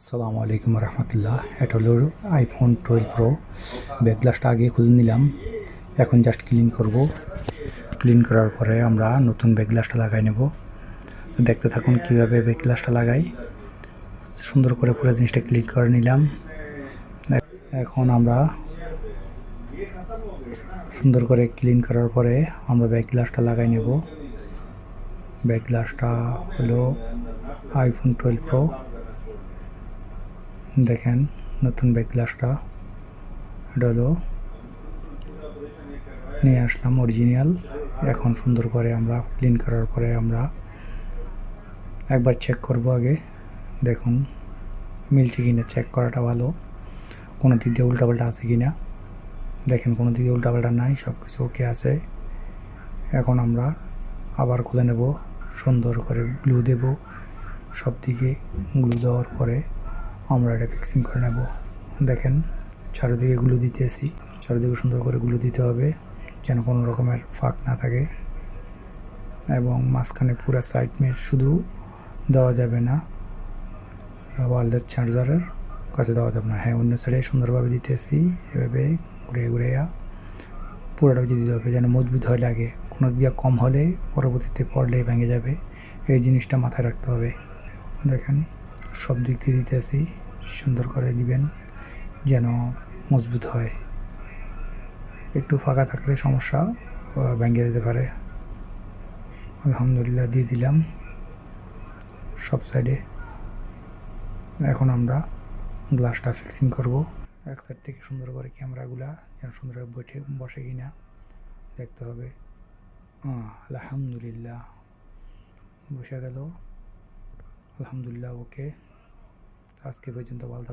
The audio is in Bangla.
আসসালামু আলাইকুম রহমতুল্লাহ। এটা হলো আইফোন 12 প্রো। ব্যাক গ্লাসটা আগে খুলে নিলাম, এখন জাস্ট ক্লিন করব। ক্লিন করার পরে আমরা নতুন ব্যাক গ্লাসটা লাগাই নেব। তো দেখতে থাকুন কীভাবে ব্যাক গ্লাসটা লাগাই। সুন্দর করে পুরো জিনিসটা ক্লিন করে নিলাম। এখন আমরা সুন্দর করে ক্লিন করার পরে আমরা ব্যাক গ্লাসটা লাগাই নেব। ব্যাক গ্লাসটা হলো আইফোন 12 প্রো। দেখেন নতুন ব্যাক গ্লাসটা, এটা হলো নিয়ে আসলাম অরিজিনাল। এখন সুন্দর করে আমরা ক্লিন করার পরে আমরা একবার চেক করব। আগে দেখুন মিলছে কিনা, চেক করাটা ভালো। কোনো দিক দিয়ে উল্টাপাল্টা আছে কিনা দেখেন, কোনো দিকে উল্টাপাল্টা নাই, সব কিছু ওকে আছে। এখন আমরা আবার খুলে নেব, সুন্দর করে গ্লু দেব। সব দিকে গ্লু দেওয়ার পরে আমরা এটা ফিক্সিং করে নেব। দেখেন চারিদিকে গ্লু দিতেছি, চারিদিকে সুন্দর করে গ্লু দিতে হবে যেন কোনো রকমের ফাঁক না থাকে। এবং মাঝখানে পুরো সাইড মেট শুধু দেওয়া যাবে না, ওয়ারলেস চার্জারের কাছে দেওয়া যাবে না। হ্যাঁ, অন্য সাইডে সুন্দরভাবে দিতেছি, এভাবে ঘুরে ঘুরে পুরোটা দিতে হবে যেন মজবুত হয় লাগে। কোনো দিকে কম হলে পরবর্তীতে পড়লে ভেঙে যাবে, এই জিনিসটা মাথায় রাখতে হবে। দেখেন সব দিক দিয়ে দিতেছি, সুন্দর করে দিবেন যেন মজবুত হয়। একটু ফাঁকা থাকলে সমস্যা, ভেঙে যেতে পারে। আলহামদুলিল্লাহ দিয়ে দিলাম সব সাইডে। এখন আমরা গ্লাসটা ফিক্সিং করব। এক সাইড থেকে সুন্দর করে ক্যামেরাগুলা যেন সুন্দরভাবে বসে কিনা দেখতে হবে। আলহামদুলিল্লাহ বসে গেল, আলহামদুলিল্লাহ। ওকে, আজকে পর্যন্ত ভালো।